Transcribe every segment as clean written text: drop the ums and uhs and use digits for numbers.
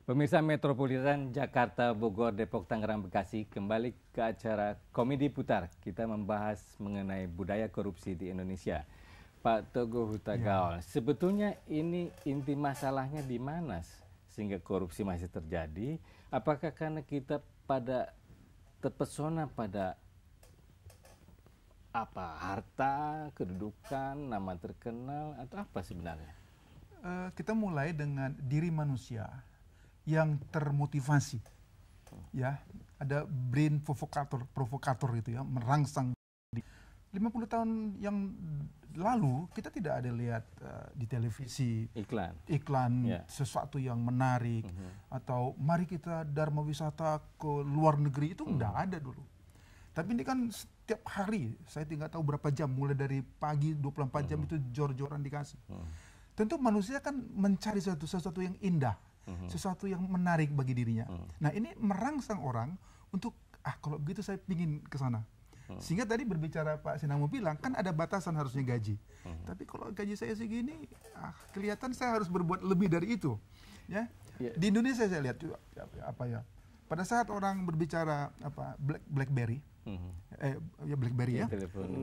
Pemirsa Metropolitan Jakarta, Bogor, Depok, Tangerang, Bekasi, kembali ke acara Komedi Putar. Kita membahas mengenai budaya korupsi di Indonesia. Pak Teguh Hutagaul, sebetulnya ini inti masalahnya di mana sehingga korupsi masih terjadi? Apakah karena kita terpesona pada harta, kedudukan, nama terkenal, atau apa sebenarnya? Kita mulai dengan diri manusia yang termotivasi, ya, ada brain provokator itu ya, merangsang. 50 tahun yang lalu kita tidak ada lihat di televisi iklan sesuatu yang menarik atau mari kita dharma wisata ke luar negeri, itu nggak ada dulu. Tapi ini kan setiap hari, saya tidak tahu berapa jam, mulai dari pagi 24 jam itu jor-joran dikasih. Tentu manusia kan mencari sesuatu yang indah, sesuatu yang menarik bagi dirinya. Nah, ini merangsang orang untuk, kalau begitu saya pingin ke sana. Sehingga tadi berbicara Pak Sinamo bilang, kan ada batasan harusnya gaji. Tapi kalau gaji saya segini, kelihatan saya harus berbuat lebih dari itu. Ya. Di Indonesia saya lihat juga, pada saat orang berbicara BlackBerry, BlackBerry ya,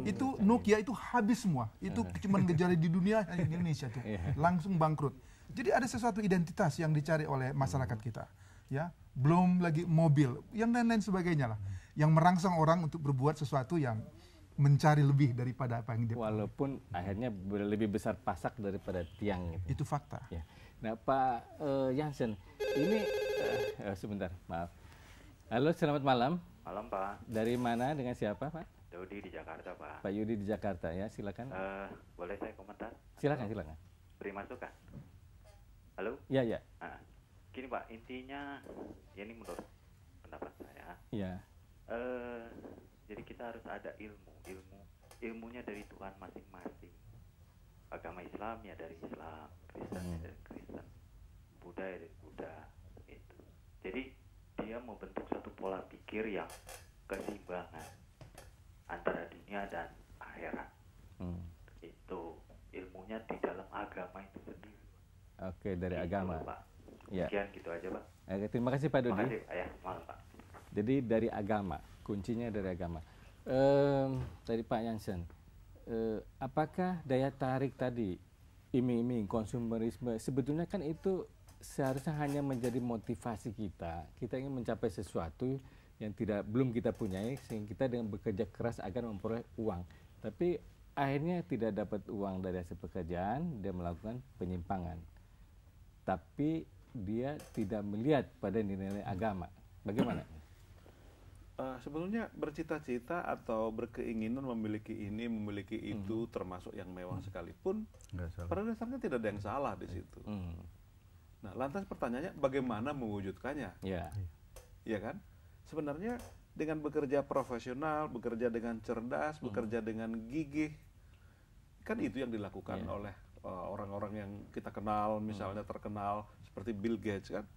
itu Nokia itu habis semua. Itu cuma gejala di dunia, hanya di Indonesia tuh, langsung bangkrut. Jadi ada sesuatu identitas yang dicari oleh masyarakat kita, ya. Belum lagi mobil, yang lain-lain sebagainya lah, yang merangsang orang untuk berbuat sesuatu yang mencari lebih daripada apa yang dia. Walaupun akhirnya lebih besar pasak daripada tiang. Itu fakta. Ya. Nah, Pak Jansen, ini sebentar, maaf. Halo, selamat malam. Malam, Pak. Dari mana, dengan siapa, Pak? Yudi di Jakarta, Pak. Pak Yudi di Jakarta, ya, silakan. Boleh saya komentar? Silakan. Beri masukan. Halo? Ya. Gini, Pak, intinya, ya ini menurut pendapat saya. Ya. Jadi kita harus ada ilmunya dari Tuhan masing-masing. Agama Islam ya dari Islam, Kristen ya dari Kristen, Buddha ya dari Buddha, itu. Jadi dia membentuk satu pola pikir yang keseimbangan antara dunia dan akhirat. Itu ilmunya di dalam agama itu sendiri. Oke, dari gitu, agama. Pak. Ya. Sekian gitu aja, Pak. Oke, terima kasih Pak Dodi. Terima kasih, Ayah. Malam, Pak. Jadi dari agama, kuncinya dari agama. Tadi Pak Jansen, apakah daya tarik tadi, iming-iming, konsumerisme, sebetulnya kan itu seharusnya hanya menjadi motivasi kita. Kita ingin mencapai sesuatu yang belum kita punyai, sehingga kita dengan bekerja keras agar memperoleh uang. Tapi akhirnya tidak dapat uang dari hasil pekerjaan, dia melakukan penyimpangan. Tapi dia tidak melihat pada nilai-nilai agama. Bagaimana? Sebetulnya bercita-cita atau berkeinginan memiliki ini, memiliki itu, termasuk yang mewah sekalipun, pada dasarnya tidak ada yang salah di situ. Nah, lantas pertanyaannya bagaimana mewujudkannya? Ya kan? Sebenarnya dengan bekerja profesional, bekerja dengan cerdas, bekerja dengan gigih, kan itu yang dilakukan oleh orang-orang yang kita kenal, misalnya terkenal seperti Bill Gates kan.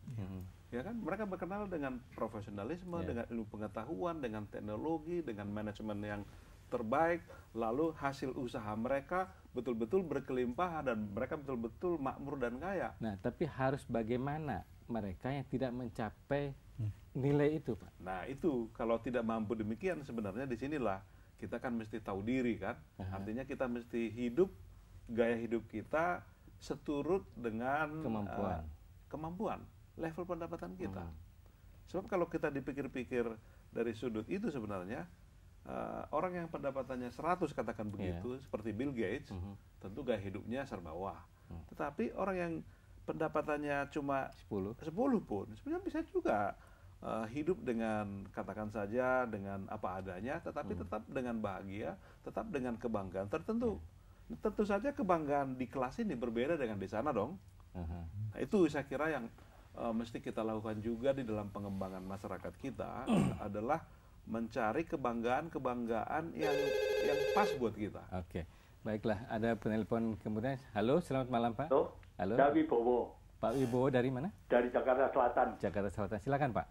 Ya kan, mereka berkenal dengan profesionalisme, dengan ilmu pengetahuan, dengan teknologi, dengan manajemen yang terbaik, lalu hasil usaha mereka betul-betul berkelimpahan dan mereka betul-betul makmur dan kaya. Nah, tapi harus bagaimana mereka yang tidak mencapai nilai itu, Pak? Nah, itu kalau tidak mampu demikian, sebenarnya disinilah kita kan mesti tahu diri kan. Artinya kita mesti hidup, gaya hidup kita seturut dengan kemampuan, level pendapatan kita. Sebab kalau kita dipikir-pikir dari sudut itu sebenarnya, orang yang pendapatannya 100 katakan begitu, seperti Bill Gates, tentu gaya hidupnya serba wah. Tetapi orang yang pendapatannya cuma 10 pun, sebenarnya bisa juga hidup dengan, katakan saja, dengan apa adanya, tetapi tetap dengan bahagia, tetap dengan kebanggaan tertentu. Tentu saja kebanggaan di kelas ini berbeda dengan di sana dong. Nah, itu saya kira yang mesti kita lakukan juga di dalam pengembangan masyarakat kita adalah mencari kebanggaan yang pas buat kita. Oke, baiklah. Ada penelpon kemudian. Halo, selamat malam Pak. Halo. Dari Wibowo. Pak Wibowo dari mana? Dari Jakarta Selatan. Jakarta Selatan. Silakan Pak.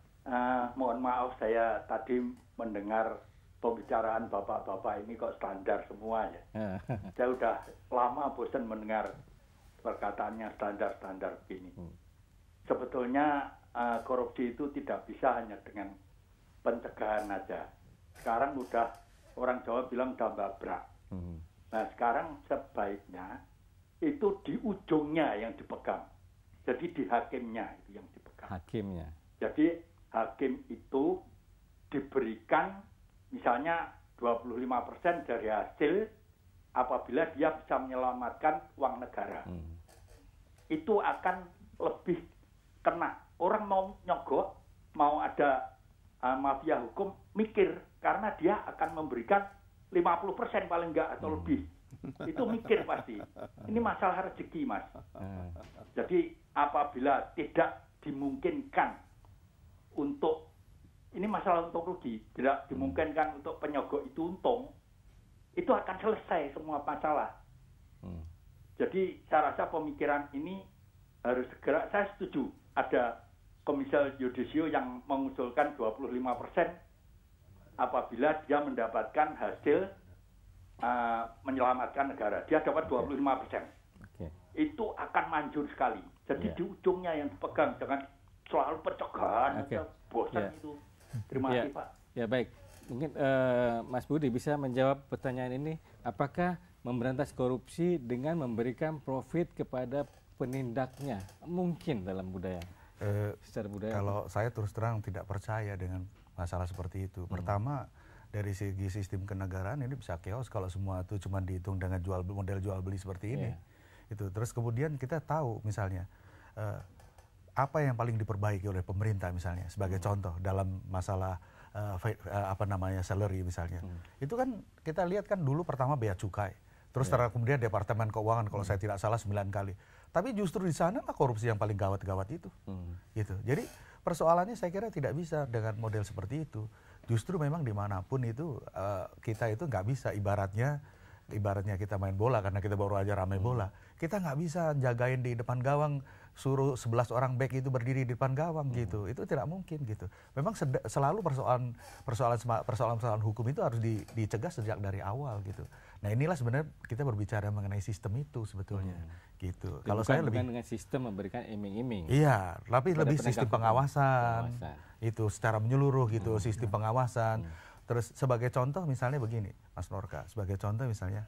Mohon maaf, saya tadi mendengar pembicaraan bapak-bapak ini kok standar semua ya. Saya udah lama bosan mendengar perkataannya standar-standar begini. Sebetulnya korupsi itu tidak bisa hanya dengan pencegahan aja. Sekarang udah orang Jawa bilang udah babrak. Nah sekarang sebaiknya itu di ujungnya yang dipegang. Jadi di hakimnya itu yang dipegang. Hakimnya. Jadi hakim itu diberikan misalnya 25% dari hasil apabila dia bisa menyelamatkan uang negara. Itu akan lebih kena. Orang mau nyogok, mau ada mafia hukum, mikir. Karena dia akan memberikan 50% paling enggak atau lebih. Itu mikir pasti. Ini masalah rezeki, Mas. Jadi apabila tidak dimungkinkan untuk, ini masalah untung rugi, tidak dimungkinkan untuk penyogok itu untung, itu akan selesai semua masalah. Jadi saya rasa pemikiran ini harus segera, saya setuju ada Komisi Yudisio yang mengusulkan 25% apabila dia mendapatkan hasil menyelamatkan negara. Dia dapat 25%. Itu akan manjur sekali. Jadi di ujungnya yang dipegang, jangan selalu pencegahan atau bosan itu. Terima kasih Pak. Ya baik, mungkin Mas Budi bisa menjawab pertanyaan ini. Apakah memberantas korupsi dengan memberikan profit kepada penindaknya mungkin dalam budaya? Secara budaya. Kalau saya terus terang tidak percaya dengan masalah seperti itu. Pertama, dari segi sistem kenegaraan ini bisa chaos kalau semua itu cuma dihitung dengan model jual beli seperti ini. Itu. Terus kemudian kita tahu misalnya apa yang paling diperbaiki oleh pemerintah misalnya sebagai contoh dalam masalah salary misalnya. Itu kan kita lihat kan dulu pertama bea cukai. Terus kemudian Departemen Keuangan kalau saya tidak salah 9 kali. Tapi justru di sana korupsi yang paling gawat-gawat itu. Gitu. Jadi persoalannya saya kira tidak bisa dengan model seperti itu. Justru memang dimanapun itu kita itu nggak bisa ibaratnya kita main bola karena kita baru aja ramai bola. Kita nggak bisa jagain di depan gawang suruh 11 orang back itu berdiri di depan gawang gitu. Itu tidak mungkin gitu. Memang selalu persoalan hukum itu harus dicegah sejak dari awal gitu. Nah inilah sebenarnya kita berbicara mengenai sistem itu sebetulnya gitu. Kalau saya lebih dengan sistem memberikan iming-iming. Iya, tapi lebih sistem pengawasan. Itu secara menyeluruh gitu, sistem pengawasan. Terus sebagai contoh misalnya begini, Mas Norka, sebagai contoh misalnya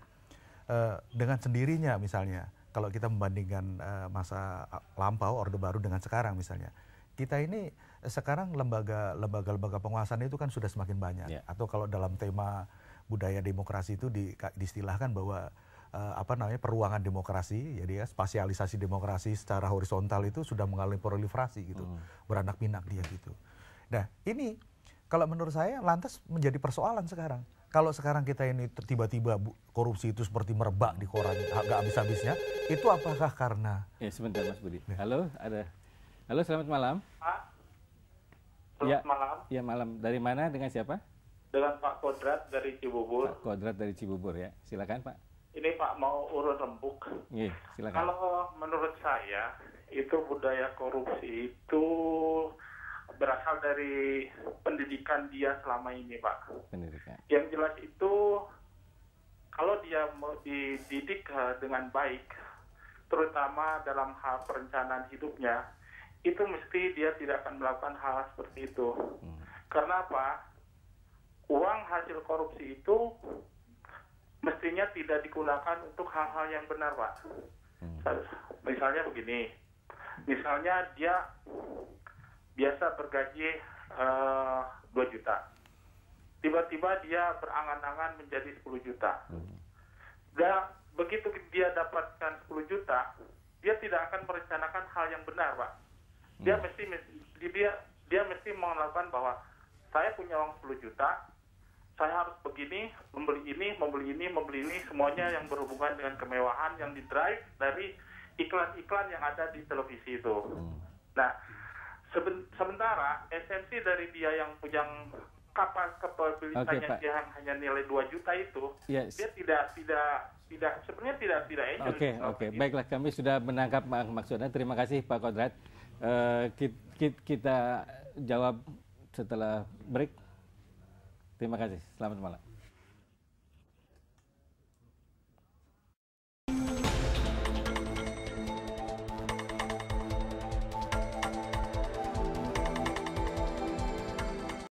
dengan sendirinya misalnya kalau kita membandingkan masa lampau Orde Baru dengan sekarang misalnya, kita ini sekarang lembaga penguasaan itu kan sudah semakin banyak. Atau kalau dalam tema budaya demokrasi itu diistilahkan bahwa peruangan demokrasi, jadi ya spasialisasi demokrasi secara horizontal itu sudah mengalami proliferasi gitu, beranak pinak dia gitu. Nah ini kalau menurut saya lantas menjadi persoalan sekarang. Kalau sekarang kita ini tiba-tiba korupsi itu seperti merebak di koran, gak habis-habisnya, itu apakah karena... Ya sebentar Mas Budi. Halo, Halo, selamat malam. Pak, selamat malam. Ya malam. Dari mana, dengan siapa? Dengan Pak Kodrat dari Cibubur. Pak Kodrat dari Cibubur ya. Silakan Pak. Ini Pak mau urun rembuk. Iya, silakan. Kalau menurut saya, itu budaya korupsi itu berasal dari pendidikan dia selama ini, Pak. Pendidikan. Yang jelas itu kalau dia mau dididik dengan baik, terutama dalam hal perencanaan hidupnya, itu mesti dia tidak akan melakukan hal seperti itu. Karena apa? Uang hasil korupsi itu mestinya tidak digunakan untuk hal-hal yang benar, Pak. Misalnya begini, misalnya dia biasa bergaji 2 juta. Tiba-tiba dia berangan-angan menjadi 10 juta. Dan begitu dia dapatkan 10 juta, dia tidak akan merencanakan hal yang benar, Pak. Dia mesti melakukan bahwa saya punya uang 10 juta, saya harus begini, membeli ini, semuanya yang berhubungan dengan kemewahan yang didrive dari iklan-iklan yang ada di televisi itu. Nah, sementara esensi dari dia yang kapabilitasnya dia hanya nilai 2 juta itu, dia tidak sebenarnya tidak enjoy. Oke. Baiklah, kami sudah menangkap maksudnya. Terima kasih Pak Kodrat. Kita jawab setelah break. Terima kasih. Selamat malam.